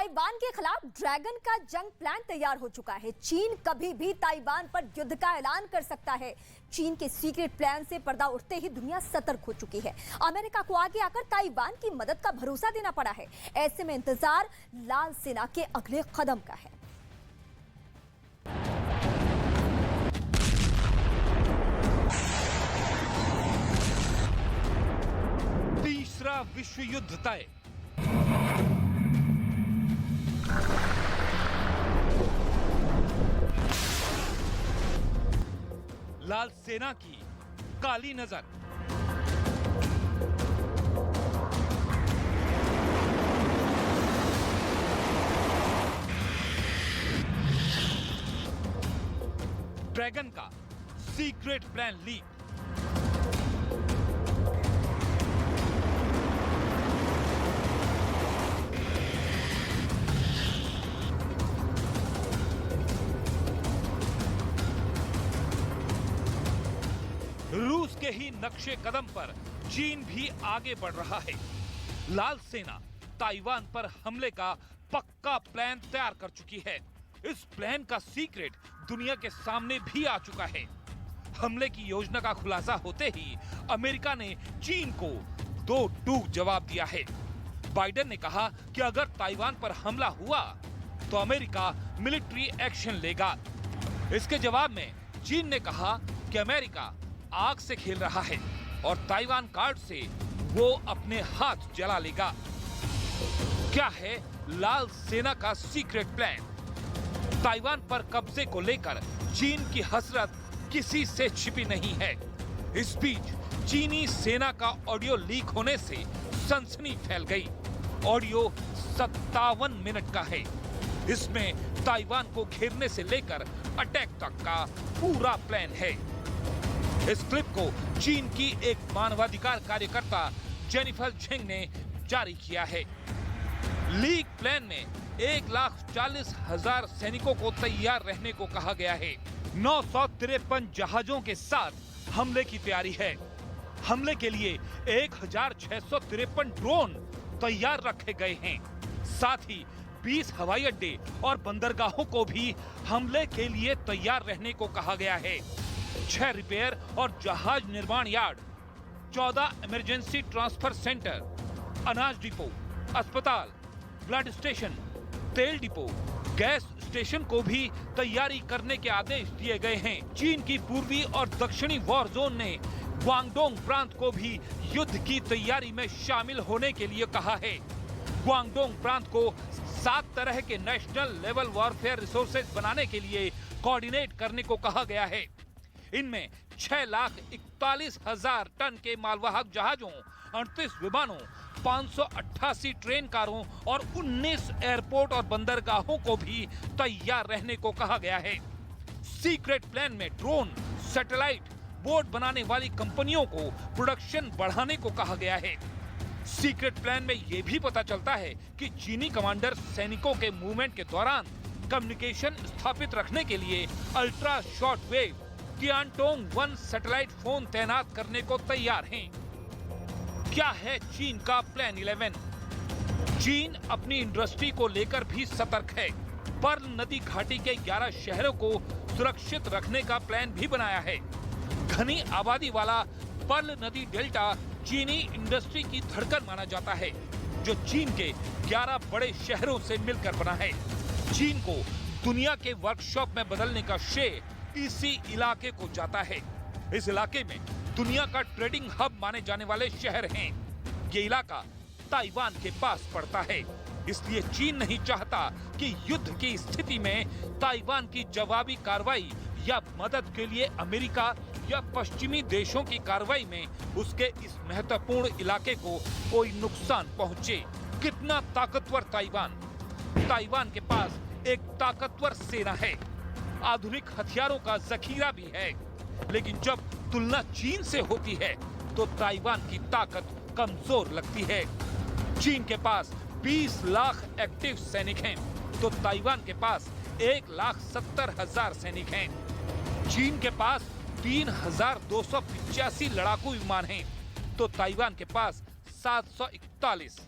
Taiwan के खिलाफ dragon का जंग प्लान तैयार हो चुका है। चीन कभी भी ताइवान पर युद्ध का ऐलान कर सकता है। चीन के सीक्रेट प्लान से पर्दा उठते ही दुनिया सतर्क हो चुकी है। अमेरिका को आगे आकर ताइवान की मदद का भरोसा देना पड़ा है। ऐसे में इंतजार लाल सेना के अगले कदम का है। तीसरा विश्व युद्ध तय। लाल सेना की काली नजर। ड्रैगन का सीक्रेट प्लान लीक। रूस के ही नक्शे कदम पर चीन भी आगे बढ़ रहा है। लाल सेना ताइवान पर हमले का पक्का प्लान तैयार कर चुकी है। इस प्लान का सीक्रेट दुनिया के सामने भी आ चुका है। हमले की योजना का खुलासा होते ही अमेरिका ने चीन को दो टूक जवाब दिया है। बाइडेन ने कहा कि अगर ताइवान पर हमला हुआ तो अमेरिका मिलिट्री एक्शन लेगा। इसके जवाब में चीन ने कहा कि अमेरिका आग से खेल रहा है और ताइवान कार्ड से वो अपने हाथ जला लेगा। क्या है लाल सेना का सीक्रेट प्लान? ताइवान पर कब्जे को लेकर चीन की हसरत किसी से छिपी नहीं है। इस बीच चीनी सेना का ऑडियो लीक होने से सनसनी फैल गई। ऑडियो 57 मिनट का है। इसमें ताइवान को घेरने से लेकर अटैक तक का पूरा प्लान है। इस क्लिप को चीन की एक मानवाधिकार कार्यकर्ता जेनिफर झेंग ने जारी किया है। लीक प्लान में 1,40,000 सैनिकों को तैयार रहने को कहा गया है। 953 जहाजों के साथ हमले की तैयारी है। हमले के लिए 1,653 ड्रोन तैयार रखे गए हैं। साथ ही 20 हवाई अड्डे और बंदरगाहों को भी हमले के लिए तैयार रहने को कहा गया है। 6 रिपेयर और जहाज निर्माण यार्ड, 14 इमरजेंसी ट्रांसफर सेंटर, अनाज डिपो, अस्पताल, ब्लड स्टेशन, तेल डिपो, गैस स्टेशन को भी तैयारी करने के आदेश दिए गए हैं। चीन की पूर्वी और दक्षिणी वॉर जोन ने ग्वांगडोंग प्रांत को भी युद्ध की तैयारी में शामिल होने के लिए कहा है। ग्वांगडोंग प्रांत को 7 तरह के नेशनल लेवल वॉरफेयर रिसोर्सेज बनाने के लिए कोऑर्डिनेट करने को कहा गया है। इनमें 6,41,000 टन के मालवाहक जहाजों, 38 विमानों, 588 ट्रेन कारों और 19 एयरपोर्ट और बंदरगाहों को भी तैयार रहने को कहा गया है। सीक्रेट प्लान में ड्रोन, सैटेलाइट, बोट बनाने वाली कंपनियों को प्रोडक्शन बढ़ाने को कहा गया है। सीक्रेट प्लान में यह भी पता चलता है कि चीनी कमांडर सैनिकों के मूवमेंट के दौरान कम्युनिकेशन स्थापित रखने के लिए ultra short wave Tiantong 1 satellite phone तैनात करने को तैयार हैं। क्या है चीन का प्लान 11? चीन अपनी इंडस्ट्री को लेकर भी सतर्क है। पर्ल नदी घाटी के 11 शहरों को सुरक्षित रखने का प्लान भी बनाया है। घनी आबादी वाला पर्ल नदी डेल्टा चीनी इंडस्ट्री की धड़कन माना जाता है, जो चीन के 11 बड़े शहरों से मिलकर बना है। चीन को दुनिया के वर्कशॉप में बदलने का श्रेय इसी इलाके को जाता है। इस इलाके में दुनिया का ट्रेडिंग हब माने जाने वाले शहर हैं। ये इलाका ताइवान के पास पड़ता है। इसलिए चीन नहीं चाहता कि युद्ध की स्थिति में ताइवान की जवाबी कार्रवाई या मदद के लिए अमेरिका या पश्चिमी देशों की कार्रवाई में उसके इस महत्वपूर्ण इलाके को कोई नुकसान पहुंचे। कितना ताकतवर ताइवान? ताइवान के पास एक ताकतवर सेना है, आधुनिक हथियारों का जखीरा भी है। लेकिन जब तुलना चीन से होती है तो ताइवान की ताकत कमजोर लगती है। चीन के पास 20 लाख एक्टिव सैनिक हैं, तो ताइवान के पास 1,70,000 सैनिक हैं। चीन के पास 3,285 लड़ाकू विमान हैं, तो ताइवान के पास 741।